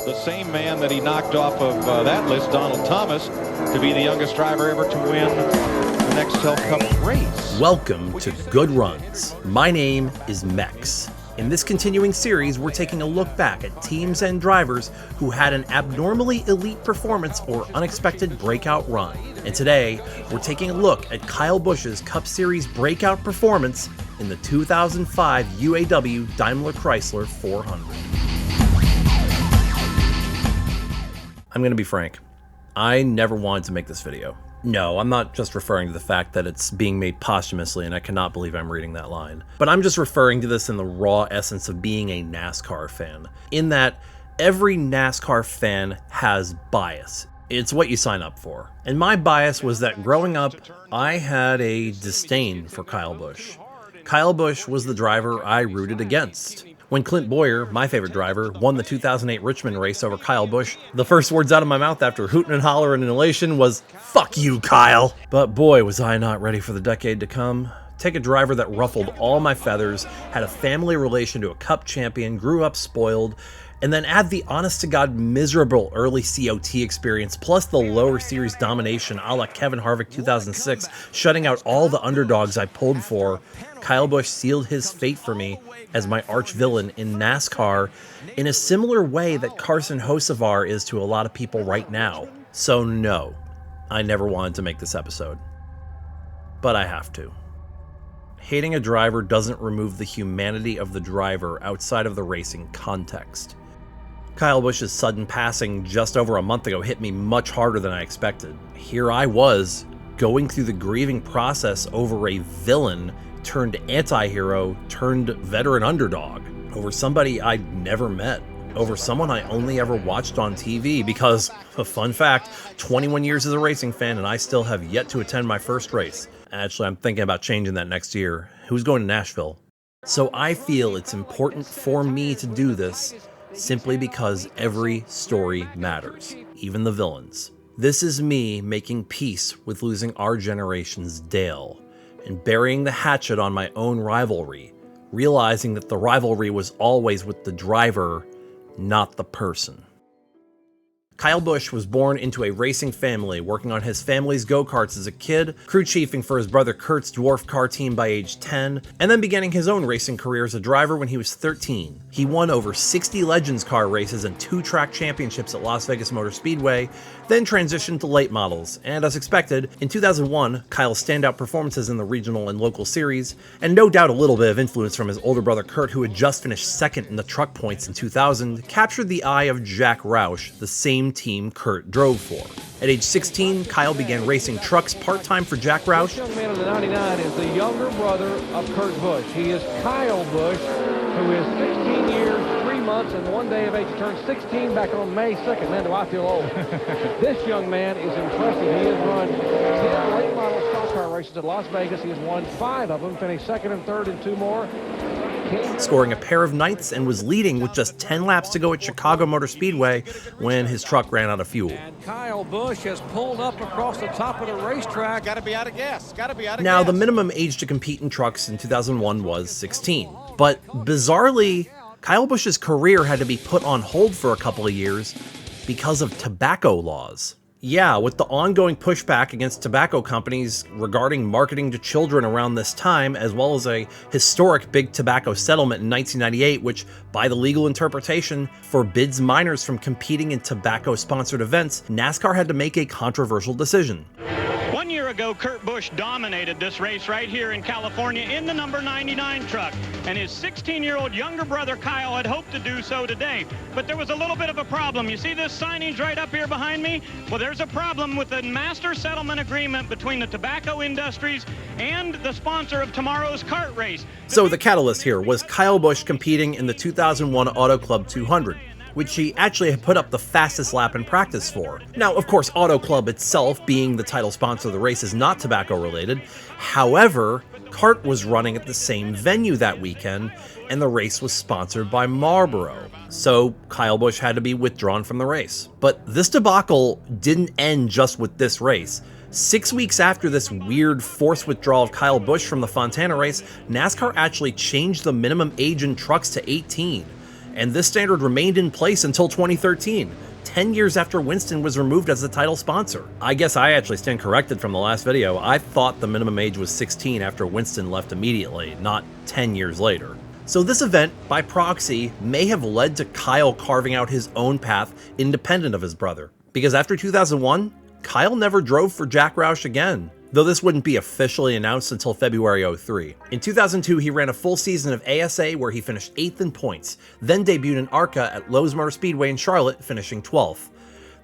the same man that he knocked off of that list, Donald Thomas, to be the youngest driver ever to win the Nextel Cup race. Welcome to Good Runs. My name is Mex. In this continuing series, we're taking a look back at teams and drivers who had an abnormally elite performance or unexpected breakout run. And today, we're taking a look at Kyle Busch's Cup Series breakout performance in the 2005 UAW-DaimlerChrysler 400. I'm going to be frank. I never wanted to make this video. No, I'm not just referring to the fact that it's being made posthumously, and I cannot believe I'm reading that line. But I'm just referring to this in the raw essence of being a NASCAR fan, in that every NASCAR fan has bias. It's what you sign up for. And my bias was that growing up, I had a disdain for Kyle Busch. Kyle Busch was the driver I rooted against. When Clint Bowyer, my favorite driver, won the 2008 Richmond race over Kyle Busch, the first words out of my mouth after hooting and hollering in elation was, "Fuck you, Kyle!" But boy, was I not ready for the decade to come. Take a driver that ruffled all my feathers, had a family relation to a Cup champion, grew up spoiled, and then add the honest-to-God miserable early COT experience, plus the lower series domination a la Kevin Harvick 2006, shutting out all the underdogs I pulled for. Kyle Busch sealed his fate for me as my arch villain in NASCAR in a similar way that Carson Hocevar is to a lot of people right now. So no, I never wanted to make this episode. But I have to. Hating a driver doesn't remove the humanity of the driver outside of the racing context. Kyle Busch's sudden passing just over a month ago hit me much harder than I expected. Here I was, going through the grieving process over a villain turned anti-hero turned veteran underdog, over somebody I'd never met, over someone I only ever watched on TV because, a fun fact, 21 years as a racing fan and I still have yet to attend my first race. Actually, I'm thinking about changing that next year. Who's going to Nashville? So I feel it's important for me to do this simply because every story matters, even the villains. This is me making peace with losing our generation's Dale and burying the hatchet on my own rivalry, realizing that the rivalry was always with the driver, not the person. Kyle Busch was born into a racing family, working on his family's go-karts as a kid, crew chiefing for his brother Kurt's dwarf car team by age 10, and then beginning his own racing career as a driver when he was 13. He won over 60 Legends car races and 2 track championships at Las Vegas Motor Speedway, then transitioned to late models, and as expected, in 2001, Kyle's standout performances in the regional and local series, and no doubt a little bit of influence from his older brother Kurt, who had just finished second in the truck points in 2000, captured the eye of Jack Roush, the same team Kurt drove for. At age 16, Kyle began racing trucks part-time for Jack Roush. This young man in the 99 is the younger brother of Kurt Busch. He is Kyle Busch, who is 16 years, 3 months, and 1 day of age. He turned 16 back on May 2nd. Man, do I feel old. This young man is impressive. He has run 10 late model stock car races at Las Vegas. He has won 5 of them, finished second and third in 2 more. Scoring a pair of ninths and was leading with just 10 laps to go at Chicago Motor Speedway when his truck ran out of fuel. And Kyle Busch has pulled up across the top of the racetrack. Got to be out of gas. Got to be out of gas. Now, the minimum age to compete in trucks in 2001 was 16. But bizarrely, Kyle Busch's career had to be put on hold for a couple of years because of tobacco laws. Yeah, with the ongoing pushback against tobacco companies regarding marketing to children around this time, as well as a historic big tobacco settlement in 1998, which, by the legal interpretation, forbids minors from competing in tobacco-sponsored events, NASCAR had to make a controversial decision. 1 year ago, Kurt Busch dominated this race right here in California in the number 99 truck, and his 16-year-old younger brother Kyle had hoped to do so today. But there was a little bit of a problem. You see this signage right up here behind me? Well, there's a problem with the master settlement agreement between the tobacco industries and the sponsor of tomorrow's kart race. So the catalyst here was Kyle Busch competing in the 2001 Auto Club 200. Which he actually had put up the fastest lap in practice for. Now, of course, Auto Club itself, being the title sponsor of the race, is not tobacco related. However, kart was running at the same venue that weekend, and the race was sponsored by Marlboro. So Kyle Busch had to be withdrawn from the race. But this debacle didn't end just with this race. 6 weeks after this weird forced withdrawal of Kyle Busch from the Fontana race, NASCAR actually changed the minimum age in trucks to 18. and this standard remained in place until 2013. 10 years after Winston was removed as the title sponsor. I guess I actually stand corrected from the last video. I thought the minimum age was 16 after Winston left immediately, not 10 years later. So this event, by proxy, may have led to Kyle carving out his own path independent of his brother. Because after 2001, Kyle never drove for Jack Roush again, though this wouldn't be officially announced until February 03. In 2002, he ran a full season of ASA where he finished 8th in points, then debuted in ARCA at Lowe's Motor Speedway in Charlotte, finishing 12th.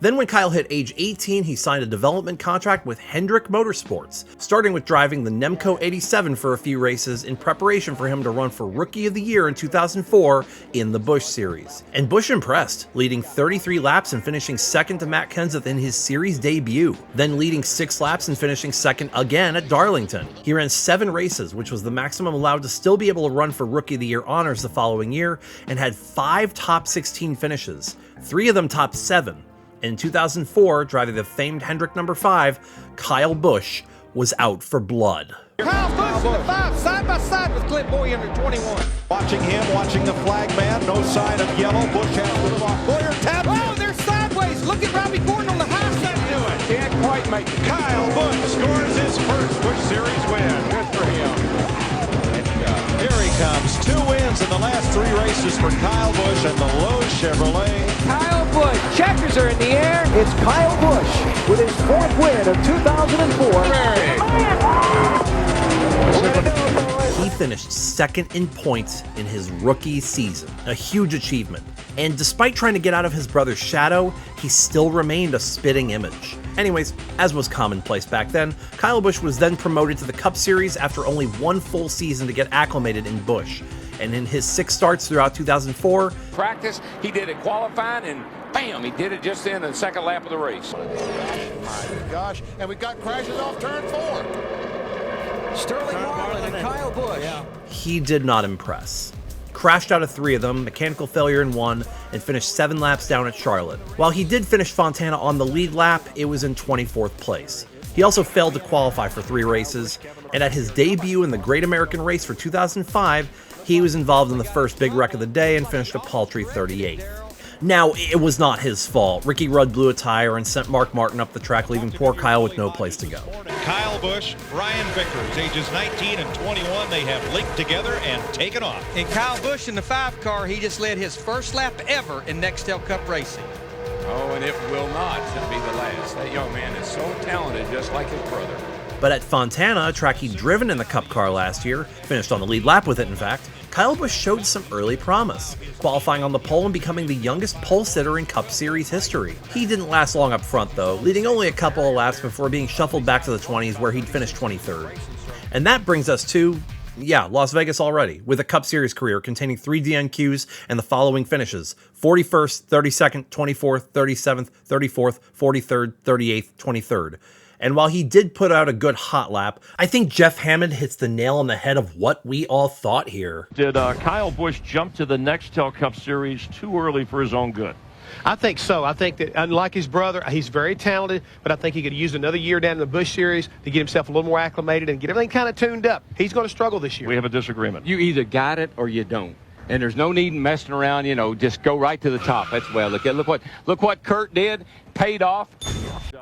Then when Kyle hit age 18, he signed a development contract with Hendrick Motorsports, starting with driving the Nemco 87 for a few races in preparation for him to run for Rookie of the Year in 2004 in the Busch Series. And Busch impressed, leading 33 laps and finishing second to Matt Kenseth in his series debut, then leading 6 laps and finishing second again at Darlington. He ran 7 races, which was the maximum allowed to still be able to run for Rookie of the Year honors the following year, and had 5 top 16 finishes, 3 of them top 7. In 2004, driving the famed Hendrick number 5, Kyle Busch was out for blood. Kyle Busch in the 5, side by side with Clint Boyer under 21. Watching him, watching the flag man, no sign of yellow. Busch has to move off. Boyer tapped. Oh, they're sideways. Look at Robbie Gordon on the high side do it. Can't quite make it. Kyle Busch scores his first Busch Series win. Good for him. Here he comes. 2 wins in the last 3 races for Kyle Busch and the Lowe's Chevrolet. Kyle Busch. Checkers are in the air. It's Kyle Busch with his 4th win of 2004. He finished 2nd in points in his rookie season, a huge achievement. And despite trying to get out of his brother's shadow, he still remained a spitting image. Anyways, as was commonplace back then, Kyle Busch was then promoted to the Cup Series after only 1 full season to get acclimated in Busch. And in his 6 starts throughout 2004, practice, he did it qualifying, and bam, he did it just in the second lap of the race. My gosh, and we got crashes off turn 4. Sterling Marlin and Kyle Busch. he did not impress. Crashed out of 3 of them, mechanical failure in 1, and finished 7 laps down at Charlotte. While he did finish Fontana on the lead lap, it was in 24th place. He also failed to qualify for 3 races, and at his debut in the Great American Race for 2005, he was involved in the first big wreck of the day and finished a paltry 38th. Now, it was not his fault. Ricky Rudd blew a tire and sent Mark Martin up the track, leaving poor Kyle with no place to go. Kyle Busch, Brian Vickers, ages 19 and 21, they have linked together and taken off. And Kyle Busch in the 5 car, he just led his first lap ever in Nextel Cup racing. Oh, and it will not be the last. That young man is so talented, just like his brother. But at Fontana, a track he'd driven in the Cup car last year, finished on the lead lap with it in fact, Kyle Busch showed some early promise, qualifying on the pole and becoming the youngest pole sitter in Cup Series history. He didn't last long up front though, leading only a couple of laps before being shuffled back to the 20s where he'd finished 23rd. And that brings us to, Las Vegas already, with a Cup Series career containing 3 DNQs and the following finishes: 41st, 32nd, 24th, 37th, 34th, 43rd, 38th, 23rd. And while he did put out a good hot lap, I think Jeff Hammond hits the nail on the head of what we all thought here. Did Kyle Busch jump to the Nextel Cup Series too early for his own good? I think so. I think that, unlike his brother, he's very talented, but I think he could use another year down in the Busch Series to get himself a little more acclimated and get everything kind of tuned up. He's going to struggle this year. We have a disagreement. You either got it or you don't. And there's no need in messing around, just go right to the top. That's well. Look what Kurt did. Paid off.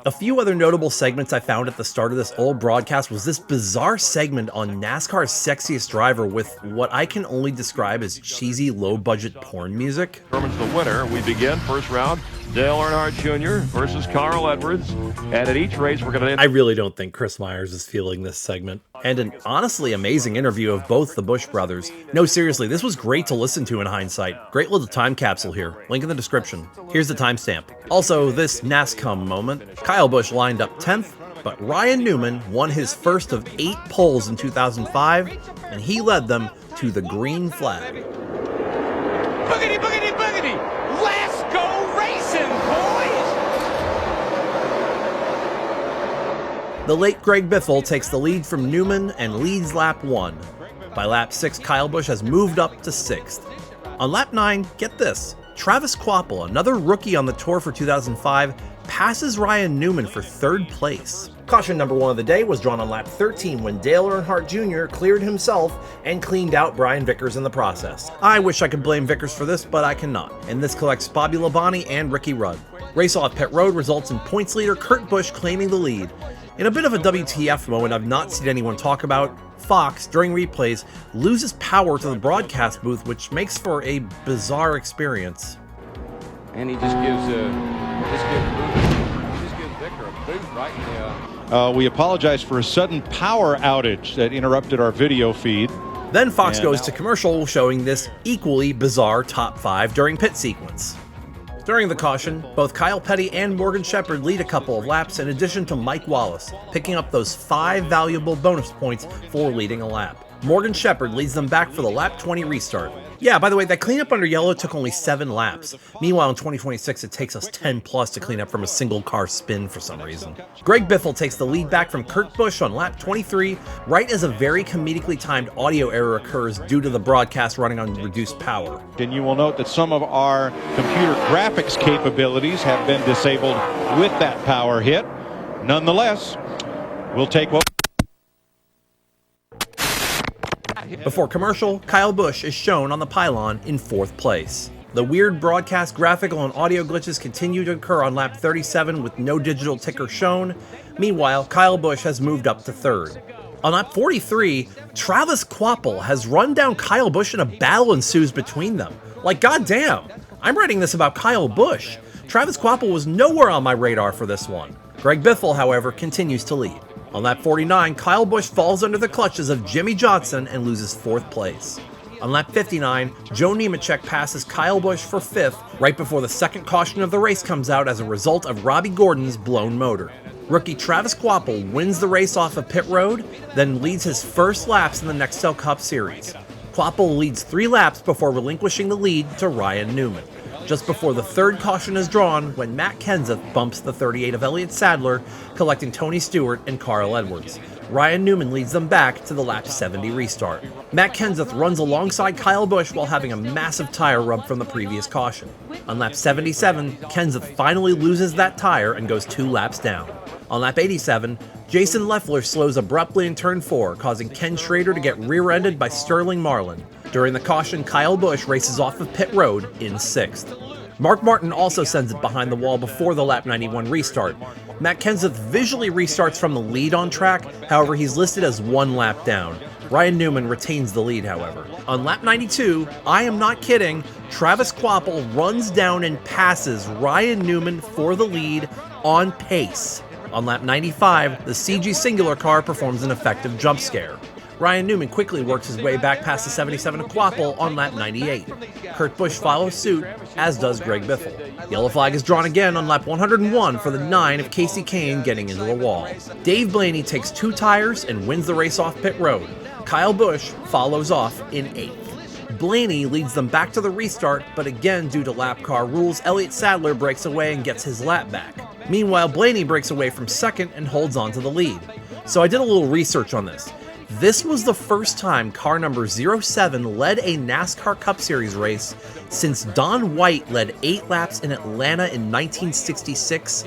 A few other notable segments I found at the start of this old broadcast was this bizarre segment on NASCAR's sexiest driver with what I can only describe as cheesy, low-budget porn music. Determines the winner. We begin first round. Dale Earnhardt Jr. versus Carl Edwards. And at each race, we're going to end. I really don't think Chris Myers is feeling this segment. And an honestly amazing interview of both the Busch brothers. No, seriously, this was great to listen to in hindsight. Great little time capsule here. Link in the description. Here's the timestamp. Also, this NASCAR moment. Kyle Busch lined up 10th, but Ryan Newman won his first of 8 poles in 2005, and he led them to the green flag. Boogity, boogity, boogity! Let's go racing, boys! The late Greg Biffle takes the lead from Newman and leads lap 1. By lap 6, Kyle Busch has moved up to 6th. On lap 9, get this, Travis Kvapil, another rookie on the tour for 2005, passes Ryan Newman for 3rd place. Caution number 1 of the day was drawn on lap 13 when Dale Earnhardt Jr. cleared himself and cleaned out Brian Vickers in the process. I wish I could blame Vickers for this, but I cannot. And this collects Bobby Labonte and Ricky Rudd. Race off pit road results in points leader Kurt Busch claiming the lead. In a bit of a WTF moment I've not seen anyone talk about, Fox, during replays, loses power to the broadcast booth, which makes for a bizarre experience. And he just gives Vicker a boot right in the... We apologize for a sudden power outage that interrupted our video feed. Then Fox goes to commercial, showing this equally bizarre top 5 during pit sequence. During the caution, both Kyle Petty and Morgan Shepherd lead a couple of laps in addition to Mike Wallace, picking up those 5 valuable bonus points for leading a lap. Morgan Shepherd leads them back for the lap 20 restart. Yeah, by the way, that cleanup under yellow took only 7 laps. Meanwhile, in 2026, it takes us 10 plus to clean up from a single car spin for some reason. Greg Biffle takes the lead back from Kurt Busch on lap 23, right as a very comedically timed audio error occurs due to the broadcast running on reduced power. And you will note that some of our computer graphics capabilities have been disabled with that power hit. Nonetheless, we'll take what... Before commercial, Kyle Busch is shown on the pylon in 4th place. The weird broadcast graphical and audio glitches continue to occur on lap 37 with no digital ticker shown. Meanwhile, Kyle Busch has moved up to 3rd. On lap 43, Travis Kvapil has run down Kyle Busch and a battle ensues between them. Like, goddamn, I'm writing this about Kyle Busch. Travis Kvapil was nowhere on my radar for this one. Greg Biffle, however, continues to lead. On lap 49, Kyle Busch falls under the clutches of Jimmy Johnson and loses 4th place. On lap 59, Joe Nemechek passes Kyle Busch for 5th right before the second caution of the race comes out as a result of Robbie Gordon's blown motor. Rookie Travis Kvapil wins the race off of pit road, then leads his first laps in the Nextel Cup Series. Kvapil leads 3 laps before relinquishing the lead to Ryan Newman. Just before the 3rd caution is drawn when Matt Kenseth bumps the 38 of Elliott Sadler, collecting Tony Stewart and Carl Edwards. Ryan Newman leads them back to the lap 70 restart. Matt Kenseth runs alongside Kyle Busch while having a massive tire rub from the previous caution. On lap 77, Kenseth finally loses that tire and goes 2 laps down. On lap 87, Jason Leffler slows abruptly in turn 4, causing Ken Schrader to get rear-ended by Sterling Marlin. During the caution, Kyle Busch races off of pit road in 6th. Mark Martin also sends it behind the wall before the lap 91 restart. Matt Kenseth visually restarts from the lead on track, however he's listed as 1 lap down. Ryan Newman retains the lead, however. On lap 92, I am not kidding, Travis Kvapil runs down and passes Ryan Newman for the lead on pace. On lap 95, the CG Singular car performs an effective jump scare. Ryan Newman quickly works his way back past the 77 of Kvapil on lap 98. Kurt Busch follows suit, as does Greg Biffle. Yellow flag is drawn again on lap 101 for the 9 of Casey Kane getting into the wall. Dave Blaney takes 2 tires and wins the race off pit road. Kyle Busch follows off in 8th. Blaney leads them back to the restart, but again due to lap car rules, Elliott Sadler breaks away and gets his lap back. Meanwhile, Blaney breaks away from 2nd and holds on to the lead. So I did a little research on this. This was the first time car number 07 led a NASCAR Cup Series race since Don White led 8 laps in Atlanta in 1966,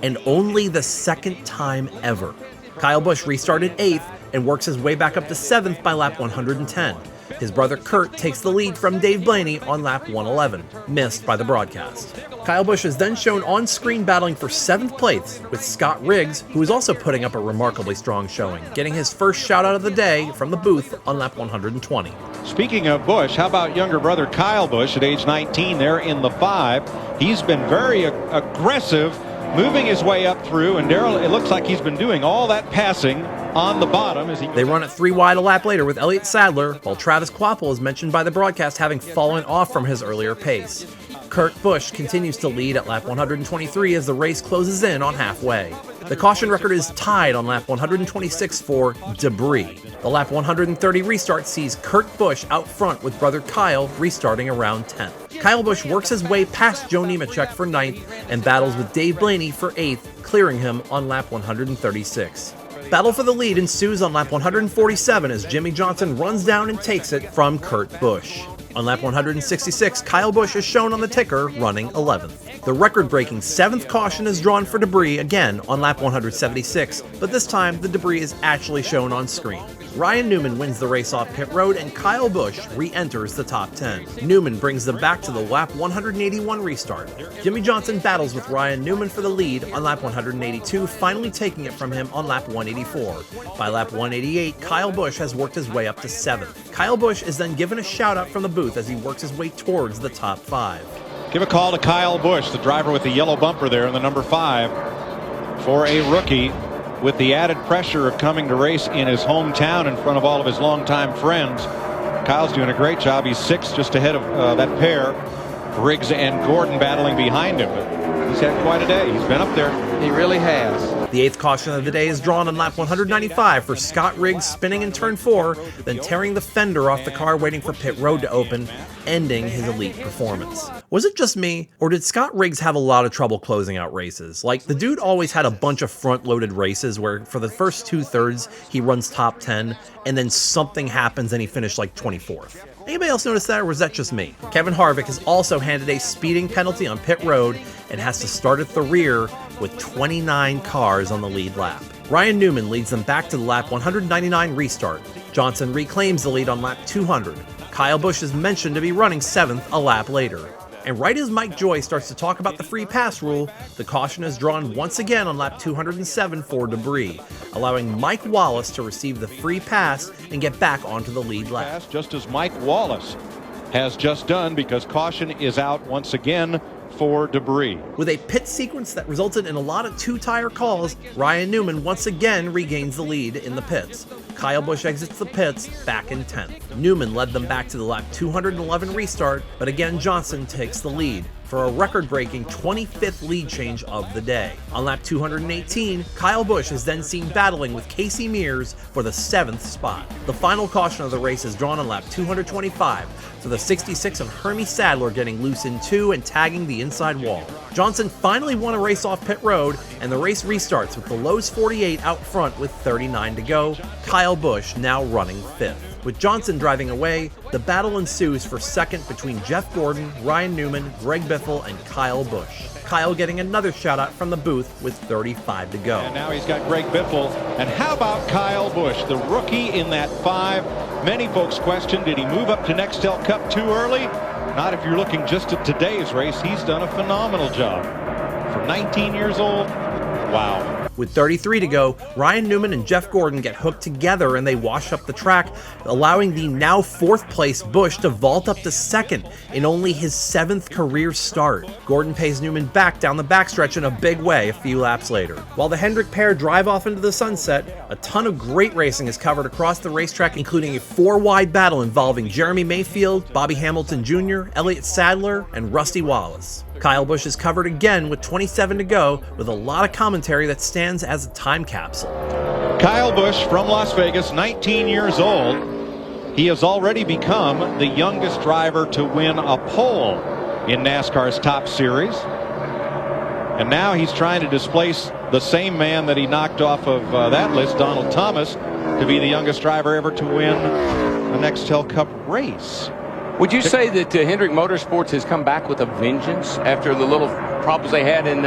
and only the 2nd time ever. Kyle Busch restarted 8th and works his way back up to 7th by lap 110. His brother Kurt takes the lead from Dave Blaney on lap 111, missed by the broadcast. Kyle Busch is then shown on screen battling for 7th place with Scott Riggs, who is also putting up a remarkably strong showing, getting his first shout out of the day from the booth on lap 120. Speaking of Busch, how about younger brother Kyle Busch at age 19 there in the 5? He's been very aggressive, moving his way up through, and Darrell, it looks like he's been doing all that passing on the bottom. As they run it 3 wide a lap later with Elliott Sadler, while Travis Kvapil is mentioned by the broadcast having fallen off from his earlier pace. Kurt Busch continues to lead at lap 123 as the race closes in on halfway. The caution record is tied on lap 126 for debris. The lap 130 restart sees Kurt Busch out front with brother Kyle restarting around 10th. Kyle Busch works his way past Joe Nemechek for 9th and battles with Dave Blaney for 8th, clearing him on lap 136. Battle for the lead ensues on lap 147 as Jimmy Johnson runs down and takes it from Kurt Busch. On lap 166, Kyle Busch is shown on the ticker running 11th. The record-breaking 7th caution is drawn for debris again on lap 176, but this time the debris is actually shown on screen. Ryan Newman wins the race off pit road and Kyle Busch re-enters the top 10. Newman brings them back to the lap 181 restart. Jimmy Johnson battles with Ryan Newman for the lead on lap 182, finally taking it from him on lap 184. By lap 188, Kyle Busch has worked his way up to 7th. Kyle Busch is then given a shout-out from the booth as he works his way towards the top 5. Give a call to Kyle Busch, the driver with the yellow bumper there in the number 5, for a rookie with the added pressure of coming to race in his hometown in front of all of his longtime friends. Kyle's doing a great job. He's 6th, just ahead of that pair, Riggs and Gordon, battling behind him. But he's had quite a day. He's been up there. He really has. The 8th caution of the day is drawn on lap 195 for Scott Riggs spinning in turn 4, then tearing the fender off the car waiting for pit road to open, ending his elite performance. Was it just me, or did Scott Riggs have a lot of trouble closing out races? Like, the dude always had a bunch of front-loaded races where for the first 2/3 he runs top 10, and then something happens and he finished like 24th. Anybody else notice that, or was that just me? Kevin Harvick is also handed a speeding penalty on pit road and has to start at the rear with 29 cars on the lead lap. Ryan Newman leads them back to the lap 199 restart. Johnson reclaims the lead on lap 200. Kyle Busch is mentioned to be running 7th a lap later. And right as Mike Joy starts to talk about the free pass rule, the caution is drawn once again on lap 207 for debris, allowing Mike Wallace to receive the free pass and get back onto the lead lap. Just as Mike Wallace has just done, because caution is out once again for debris. With a pit sequence that resulted in a lot of 2-tire calls, Ryan Newman once again regains the lead in the pits. Kyle Busch exits the pits back in 10th. Newman led them back to the lap 211 restart, but again Johnson takes the lead for a record-breaking 25th lead change of the day. On lap 218, Kyle Busch is then seen battling with Casey Mears for the 7th spot. The final caution of the race is drawn on lap 225 for the 66 of Hermie Sadler getting loose in 2 and tagging the inside wall. Johnson finally won a race off pit road, and the race restarts with the Lowe's 48 out front with 39 to go. Kyle Busch now running 5th. With Johnson driving away, the battle ensues for 2nd between Jeff Gordon, Ryan Newman, Greg Biffle, and Kyle Busch. Kyle getting another shout out from the booth with 35 to go. And now he's got Greg Biffle. And how about Kyle Busch, the rookie in that 5? Many folks questioned, did he move up to Nextel Cup too early? Not if you're looking just at today's race. He's done a phenomenal job. For 19 years old, wow. With 33 to go, Ryan Newman and Jeff Gordon get hooked together and they wash up the track, allowing the now 4th place Busch to vault up to 2nd in only his 7th career start. Gordon pays Newman back down the backstretch in a big way a few laps later. While the Hendrick pair drive off into the sunset, a ton of great racing is covered across the racetrack, including a 4-wide battle involving Jeremy Mayfield, Bobby Hamilton Jr., Elliott Sadler, and Rusty Wallace. Kyle Busch is covered again with 27 to go, with a lot of commentary that stands as a time capsule. Kyle Busch from Las Vegas, 19 years old. He has already become the youngest driver to win a pole in NASCAR's top series. And now he's trying to displace the same man that he knocked off of that list, Donald Thomas, to be the youngest driver ever to win a Nextel Cup race. Would you say that Hendrick Motorsports has come back with a vengeance after the little problems they had in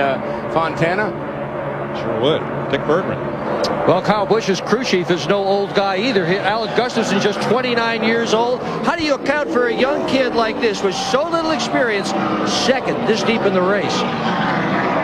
Fontana? Sure would. Dick Bergman. Well, Kyle Busch's crew chief is no old guy either. Alan Gustafson, just 29 years old. How do you account for a young kid like this with so little experience, 2nd this deep in the race?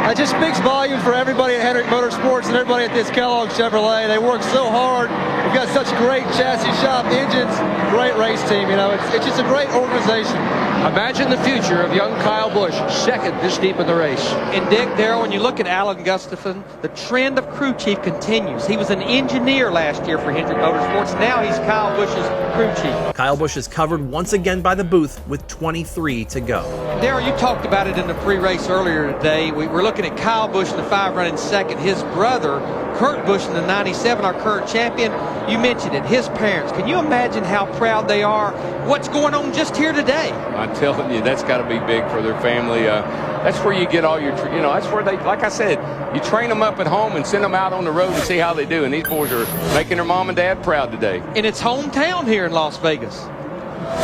It just speaks volume for everybody at Hendrick Motorsports and everybody at this Kellogg Chevrolet. They work so hard. We've got such great chassis shop, engines, great race team. You know, it's just a great organization. Imagine the future of young Kyle Busch, 2nd this deep in the race. And Dick, Darrell, when you look at Alan Gustafson, the trend of crew chief continues. He was an engineer last year for Hendrick Motorsports. Now he's Kyle Busch's crew chief. Kyle Busch is covered once again by the booth with 23 to go. Darrell, you talked about it in the pre-race earlier today. We were looking at Kyle Busch in the 5 running 2nd. His brother, Kurt Busch, in the 97, our current champion. You mentioned it, his parents. Can you imagine how proud they are? What's going on just here today? I'm telling you, that's got to be big for their family. That's where you get all your, that's where they, like I said, you train them up at home and send them out on the road and see how they do. And these boys are making their mom and dad proud today. And it's hometown here in Las Vegas.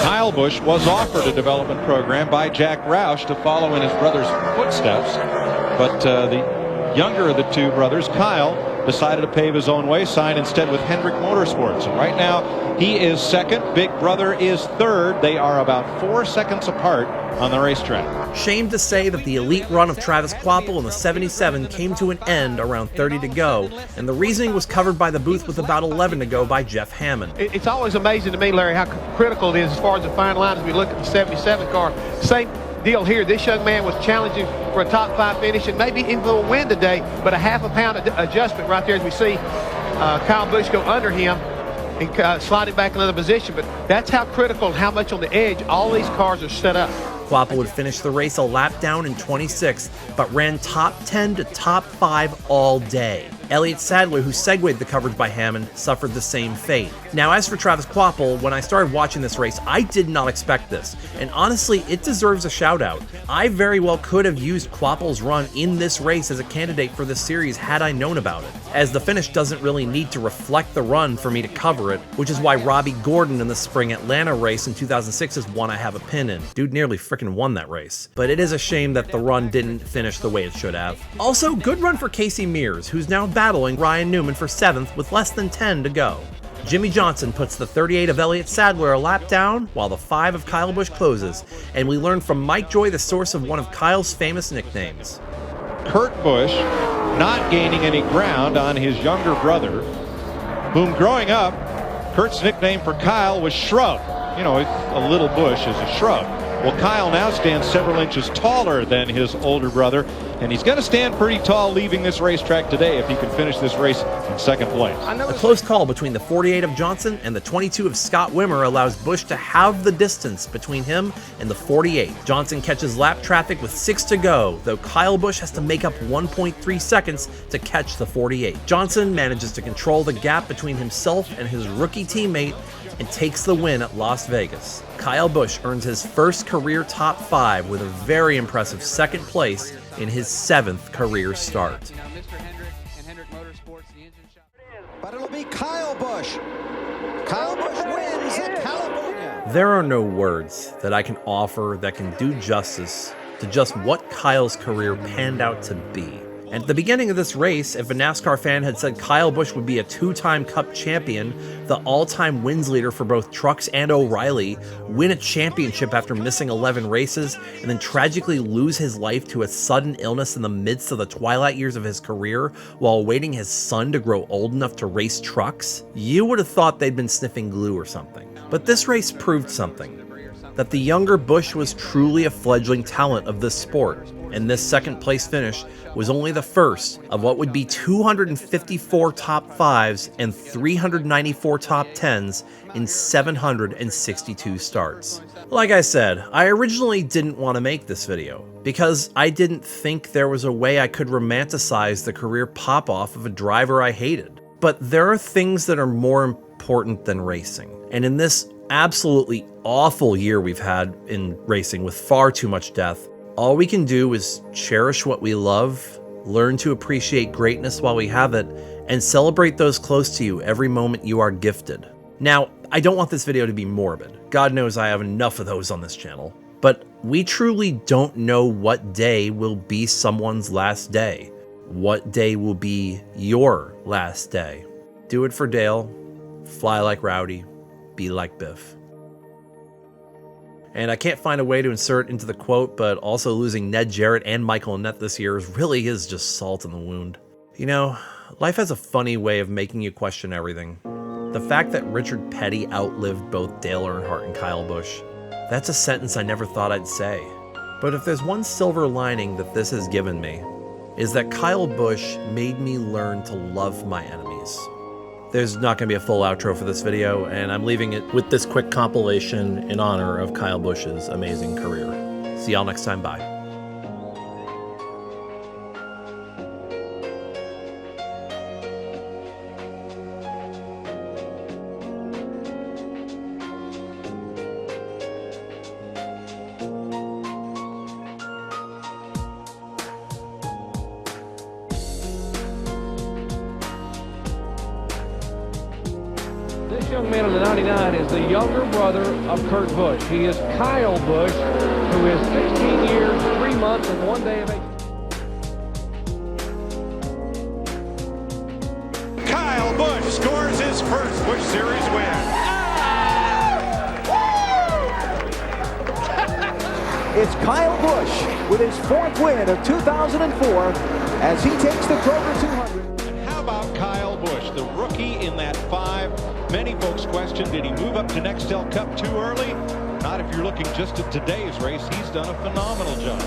Kyle Busch was offered a development program by Jack Roush to follow in his brother's footsteps, but the younger of the two brothers, Kyle, decided to pave his own way, signed instead with Hendrick Motorsports. And right now, he is second. Big brother is third. They are about 4 seconds apart on the racetrack. Shame to say that the elite run of Travis Kvapil in the 77 came to an end around 30 to go, and the reasoning was covered by the booth with about 11 to go by Jeff Hammond. It's always amazing to me, Larry, how critical it is as far as the fine line as we look at the 77 car. Same deal here. This young man was challenging for a top 5 finish and maybe even a win today, but a half a pound adjustment right there as we see Kyle Busch go under him and slide it back another position. But that's how critical and how much on the edge all these cars are set up. Kvapil would finish the race a lap down in 26th, but ran top 10 to top 5 all day. Elliott Sadler, who segued the coverage by Hammond, suffered the same fate. Now, as for Travis Kvapil, when I started watching this race, I did not expect this, and honestly, it deserves a shout out. I very well could have used Kvapil's run in this race as a candidate for this series had I known about it, as the finish doesn't really need to reflect the run for me to cover it, which is why Robbie Gordon in the spring Atlanta race in 2006 is one I have a pin in. Dude nearly freaking won that race. But it is a shame that the run didn't finish the way it should have. Also, good run for Casey Mears, who's now battling Ryan Newman for 7th with less than 10 to go. Jimmy Johnson puts the 38 of Elliott Sadler a lap down, while the 5 of Kyle Busch closes, and we learn from Mike Joy the source of one of Kyle's famous nicknames. Kurt Busch not gaining any ground on his younger brother, whom growing up, Kurt's nickname for Kyle was Shrub. You know, a little bush is a shrub. Well, Kyle now stands several inches taller than his older brother, and he's going to stand pretty tall leaving this racetrack today if he can finish this race in second place. A close call between the 48 of Johnson and the 22 of Scott Wimmer allows Busch to halve the distance between him and the 48. Johnson catches lap traffic with 6 to go, though Kyle Busch has to make up 1.3 seconds to catch the 48. Johnson manages to control the gap between himself and his rookie teammate and takes the win at Las Vegas. Kyle Busch earns his first career top 5 with a very impressive second place in his 7th career start. Now, Mr. Hendrick and Hendrick Motorsports, the engine shop. But it'll be Kyle Busch. Kyle Busch wins at California. There are no words that I can offer that can do justice to just what Kyle's career panned out to be. And at the beginning of this race, if a NASCAR fan had said Kyle Busch would be a 2-time Cup champion, the all-time wins leader for both Trucks and O'Reilly, win a championship after missing 11 races, and then tragically lose his life to a sudden illness in the midst of the twilight years of his career while awaiting his son to grow old enough to race trucks, you would have thought they'd been sniffing glue or something. But this race proved something. That the younger Busch was truly a fledgling talent of this sport, and this second place finish was only the first of what would be 254 top 5s and 394 top 10s in 762 starts. Like I said, I originally didn't want to make this video, because I didn't think there was a way I could romanticize the career pop-off of a driver I hated. But there are things that are more important than racing, and in this absolutely awful year we've had in racing with far too much death, all we can do is cherish what we love, learn to appreciate greatness while we have it, and celebrate those close to you every moment you are gifted. Now, I don't want this video to be morbid. God knows I have enough of those on this channel. But we truly don't know what day will be someone's last day. What day will be your last day? Do it for Dale. Fly like Rowdy. Be like Biff. And I can't find a way to insert into the quote, but also losing Ned Jarrett and Michael Annett this year really is just salt in the wound. You know, life has a funny way of making you question everything. The fact that Richard Petty outlived both Dale Earnhardt and Kyle Busch, that's a sentence I never thought I'd say. But if there's one silver lining that this has given me, is that Kyle Busch made me learn to love my enemies. There's not going to be a full outro for this video, and I'm leaving it with this quick compilation in honor of Kyle Busch's amazing career. See y'all next time, bye. This This young man in the 99 is the younger brother of Kurt Busch. He is Kyle Busch, who is 16 years, 3 months, and 1 day of age. Kyle Busch scores his first Busch Series win. It's Kyle Busch with his 4th win of 2004 as he takes the Kroger 200. And how about Kyle Busch, the rookie in that 5? Many folks question, did he move up to Nextel Cup too early? Not if you're looking just at today's race. He's done a phenomenal job.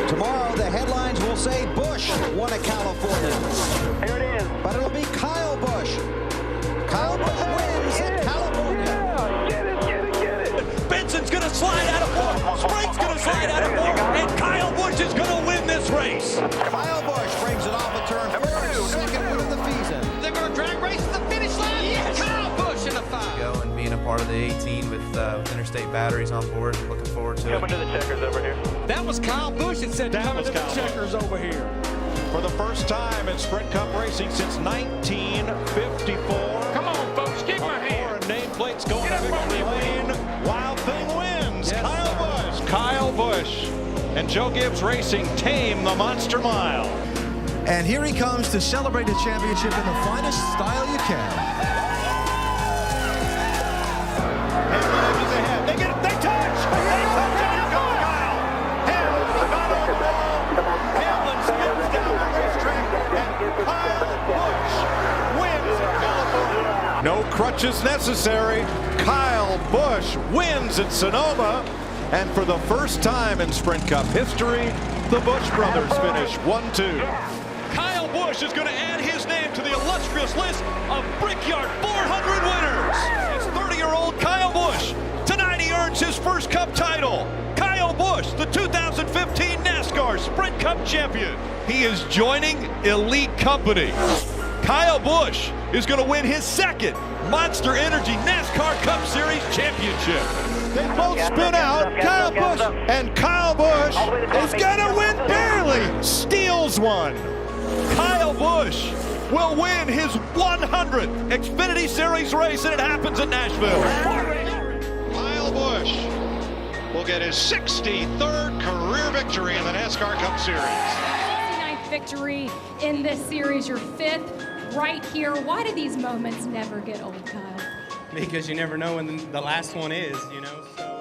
Tomorrow, the headlines will say Busch won at California. Here it is. But it'll be Kyle Busch. Kyle Busch wins at California. Yeah, get it. Benson's going to slide out of fourth. Sprague's going to slide out of fourth. And Kyle Busch is going to win this race. Kyle Busch brings it off the turn. Second win of the season. They're going to drag race to the finish line. Yes. Kyle Busch in the 5. Go and being a part of the 18 with interstate batteries on board. Looking forward to it. Coming to the checkers over here. That was Kyle Busch that said coming to the checkers over here. For the first time in Sprint Cup racing since 1954. Come on, folks, keep my hand. Foreign nameplates going to victory lane. Wild Thing wins. Yes. Kyle Busch. And Joe Gibbs Racing tame the Monster Mile. And here he comes to celebrate the championship in the finest style you can. They get it, they touch! They touch it, here goes Kyle! Hamlin's not on the ball! Hamlin spins down the racetrack, and Kyle Busch wins at California. No crutches necessary. Kyle Busch wins at Sonoma, and for the first time in Sprint Cup history, the Busch brothers finish 1-2. Kyle Busch is going to add his name to the illustrious list of Brickyard 400 winners. It's 30-year-old Kyle Busch. Tonight he earns his first Cup title. Kyle Busch, the 2015 NASCAR Sprint Cup champion. He is joining elite company. Kyle Busch is going to win his second Monster Energy NASCAR Cup Series championship. They both spin out. Kyle Busch, and Kyle Busch is going to win barely. Steals one. Kyle Busch will win his 100th Xfinity Series race, and it happens at Nashville. Kyle Busch will get his 63rd career victory in the NASCAR Cup Series. 69th victory in this series, your 5th right here. Why do these moments never get old, Kyle? Because you never know when the last one is, So